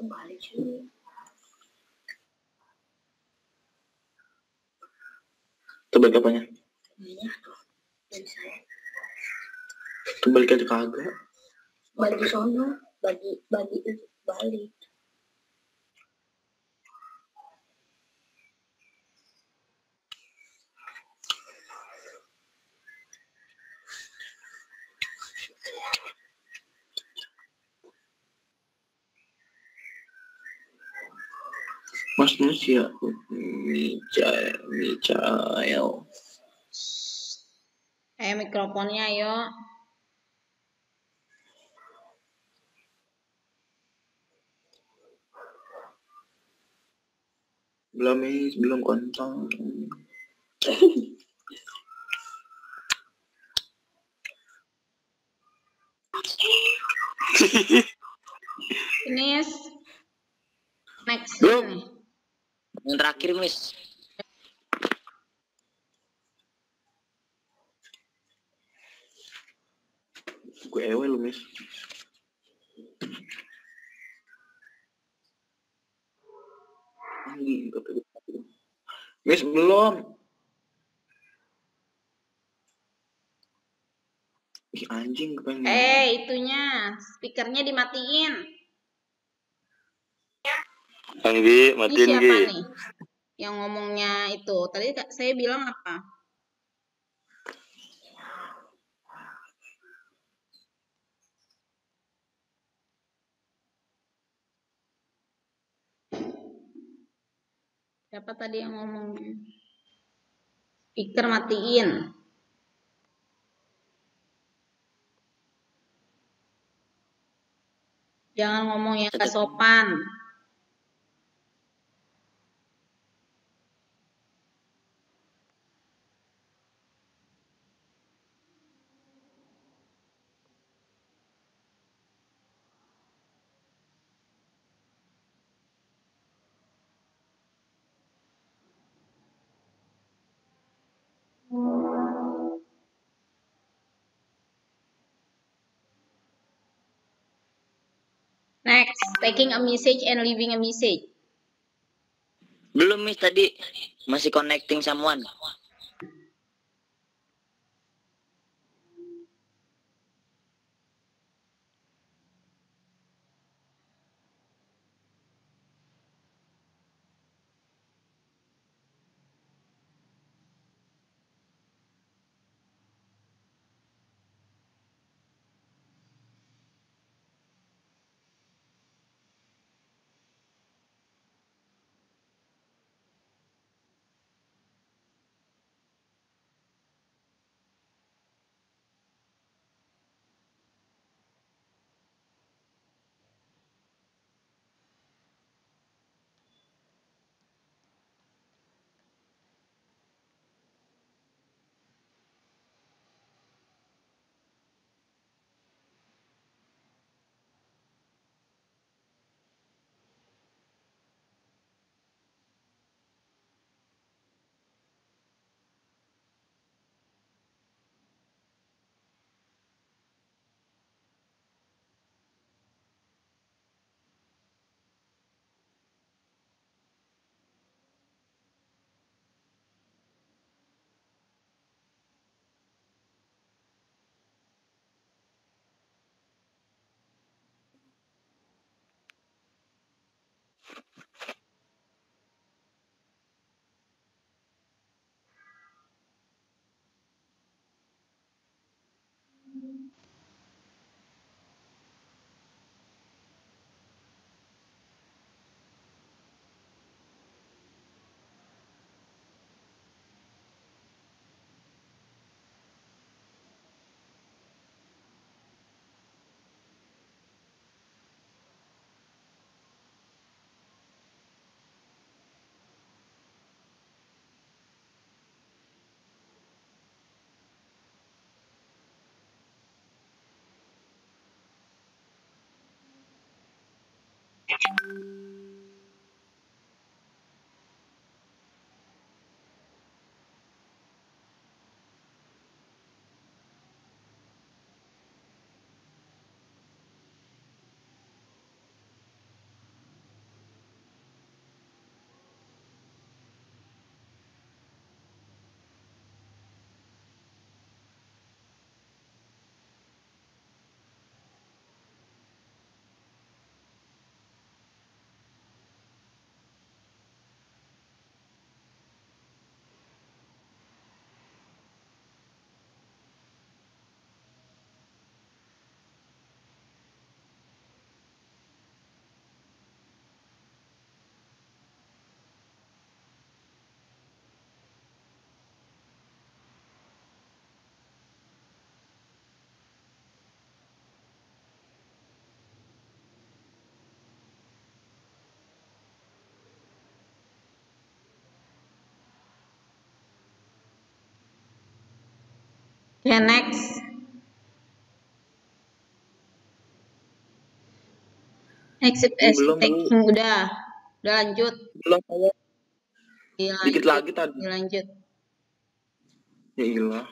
Kembali cuy. Terbalik apanya? Terbalik aja kagak. Balik di sono, balik. Mas manusia. Michael. Mikrofonnya ayo. Belum kontol. Finish. Next Belum. nih. Yang terakhir, Miss. Gue ewe lu, Miss. Miss belum. Ih, anjing kepengen. Itunya speakernya dimatiin. Anggi, Ini matiin siapa Gi. nih? Yang ngomongnya itu. Tadi saya bilang apa? Siapa tadi yang ngomongnya? Speaker matiin. Jangan ngomong yang gak sopan. Next, taking a message and leaving a message. Belum, Miss, tadi. Masih connecting someone. Okay, next. Belum, Taking udah lanjut. belum saya. Dikit lagi tadi. Dilanjut. Ya iyalah.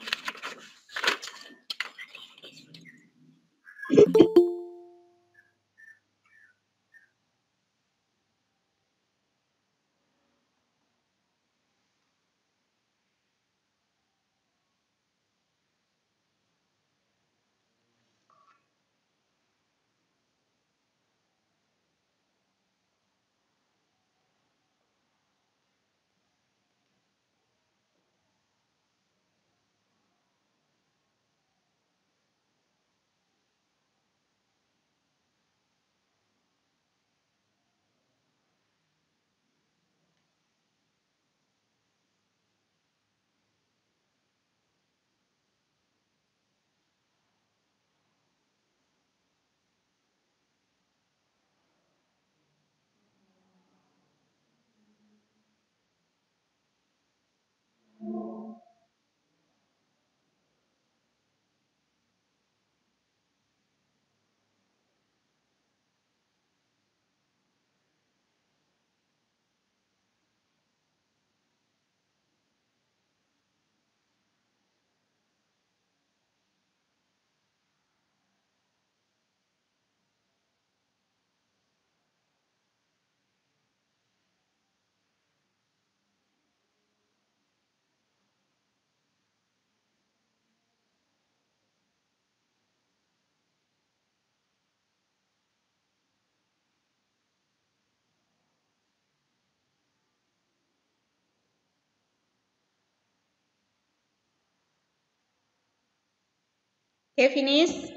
Okay, finish.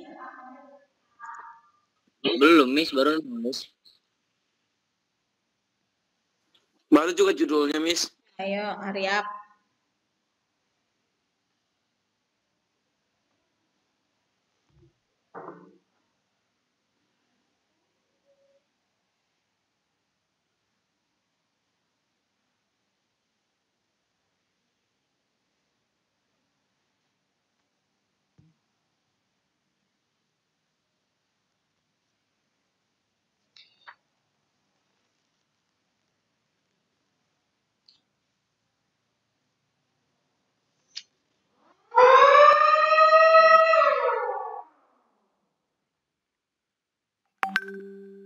Belum, Miss, baru nulis. Baru juga judulnya, Miss. Ayo, hurry up.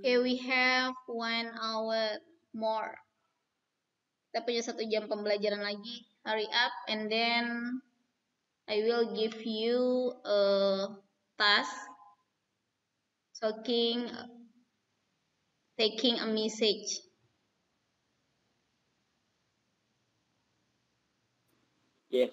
Okay, we have 1 hour more. Kita punya 1 jam pembelajaran lagi. Hurry up, and then I will give you a task taking a message. Yes.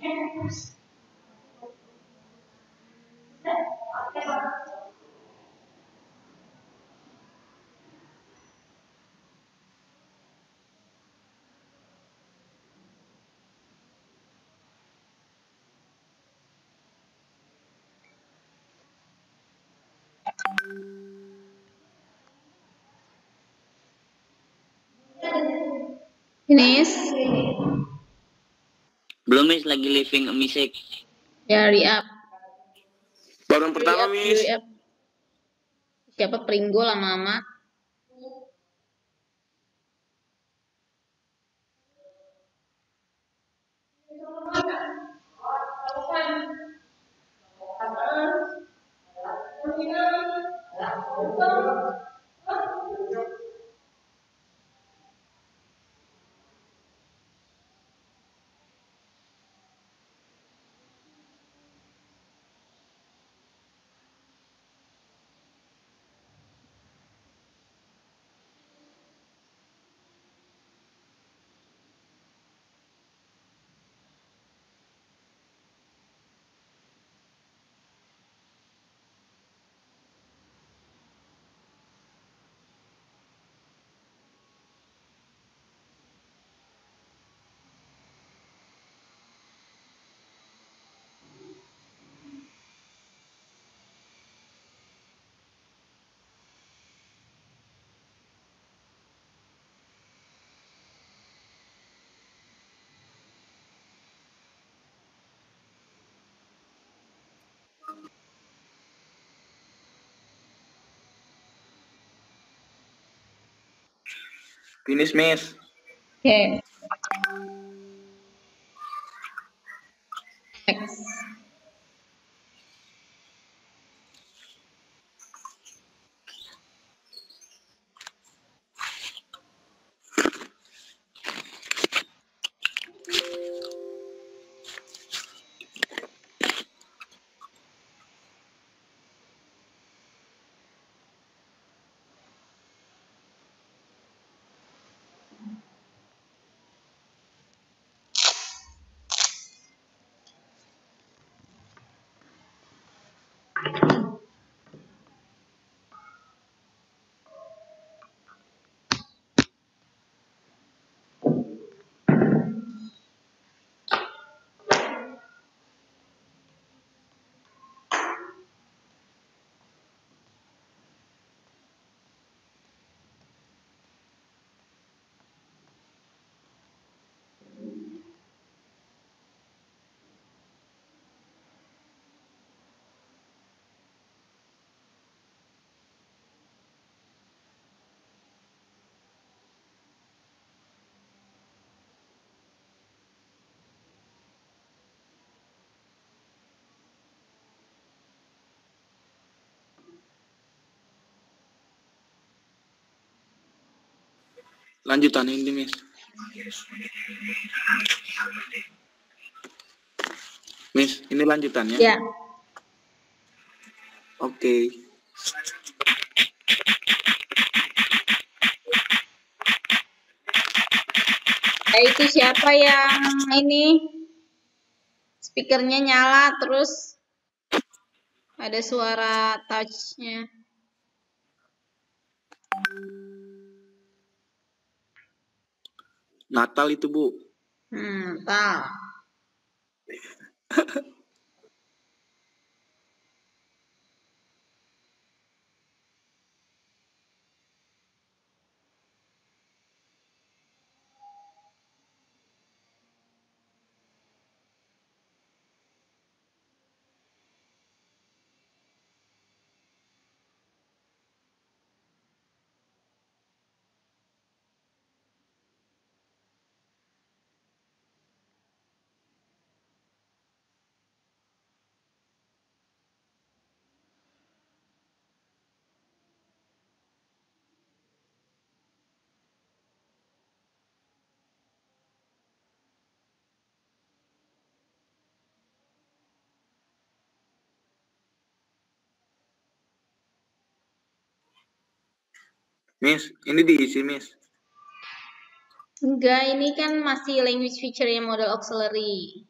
Finish? Belum Miss, lagi living a music. Ya, hurry up. Baru yang pertama, Miss. Hurry up. Siapa Pringgo lama-lama? Finish, Miss. Oke. Next. Lanjutan ini, Miss. Miss, ini lanjutannya. Ya. Oke. Itu siapa yang ini speakernya nyala terus ada suara touch-nya. Natal itu, Bu. Natal. Miss, ini diisi, Miss. Enggak, ini kan masih language feature-nya model auxiliary.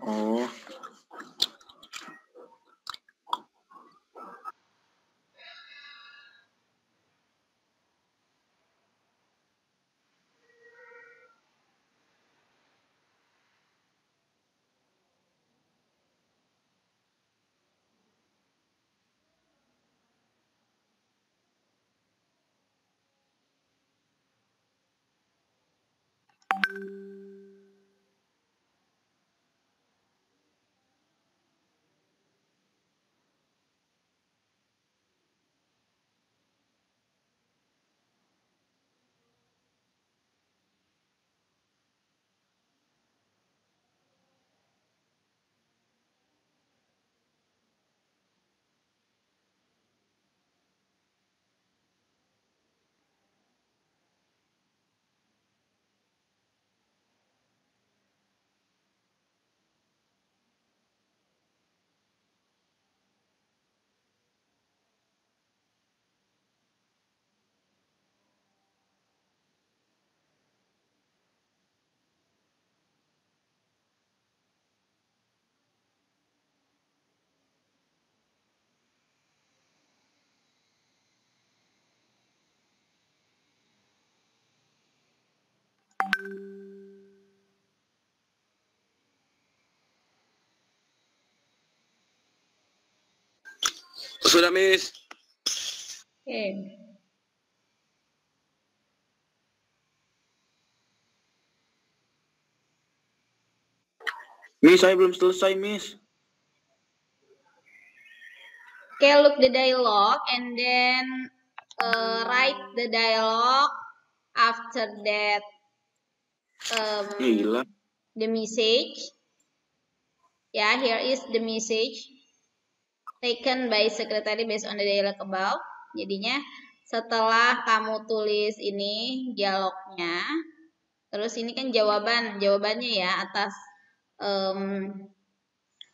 Oh. Sudah, Miss. Oke. Miss, saya belum selesai, Miss. Okay, look the dialogue and then write the dialogue. After that, Gila. the message. Yeah, here is the message taken by secretary based on the dialogue above. Jadinya setelah kamu tulis ini dialognya, terus ini kan jawabannya ya atas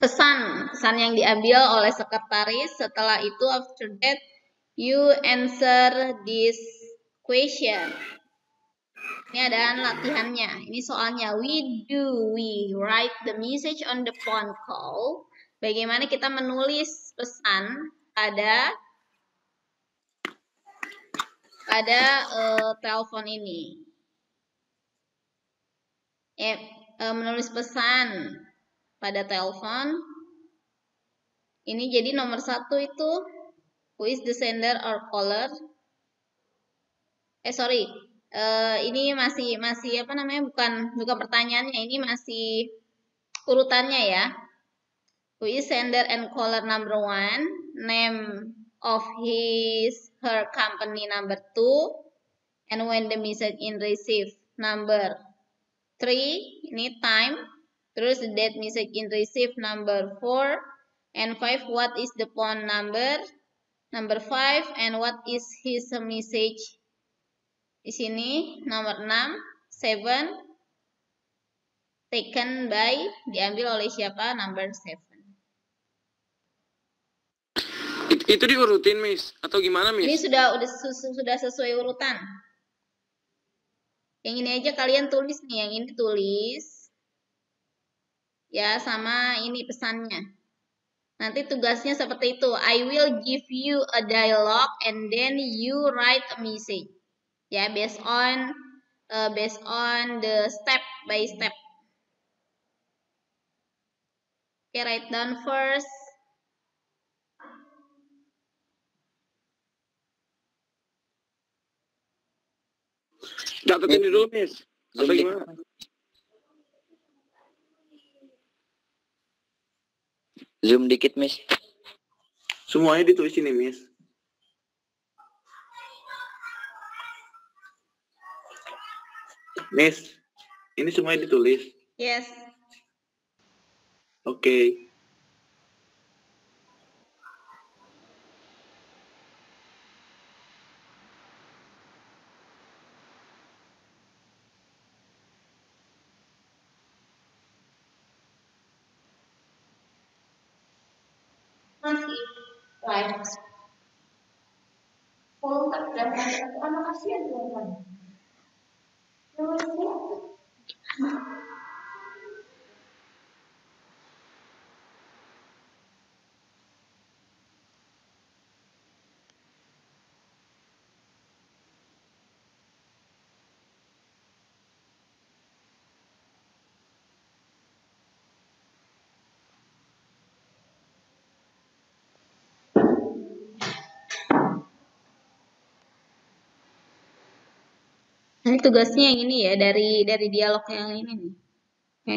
pesan yang diambil oleh sekretaris. Setelah itu, after that, you answer this question. Ini adalah latihannya. Ini soalnya. We write the message on the phone call. Bagaimana kita menulis pesan pada telepon ini. Menulis pesan pada telepon. Ini jadi nomor 1 itu who is the sender or caller? Ini masih apa namanya? Bukan pertanyaannya, ini masih urutannya ya. Who is sender and caller number 1? Name of her company number 2, and when the message in received number 3, ini time. Terus the date message in received number 4, and 5, what is the phone number 5, and what is his message. Di sini nomor 6, 7 taken by, diambil oleh siapa? Number 7. Itu diurutin, Miss, atau gimana, Miss? Ini sudah sesuai urutan. Yang ini aja kalian tulis nih, yang ini tulis. Ya, sama ini pesannya. Nanti tugasnya seperti itu. I will give you a dialogue and then you write a message. Ya, based on the step by step. Okay, write down first. Catetin dulu, Miss. Atau gimana? Zoom dikit, Miss. Semuanya ditulis ini, Miss. Miss, ini semuanya ditulis. Yes. Oke. Masih live. Kalau tak dapat anak kasihan teman. Nanti tugasnya yang ini ya, dari dialog yang ini nih. Oke.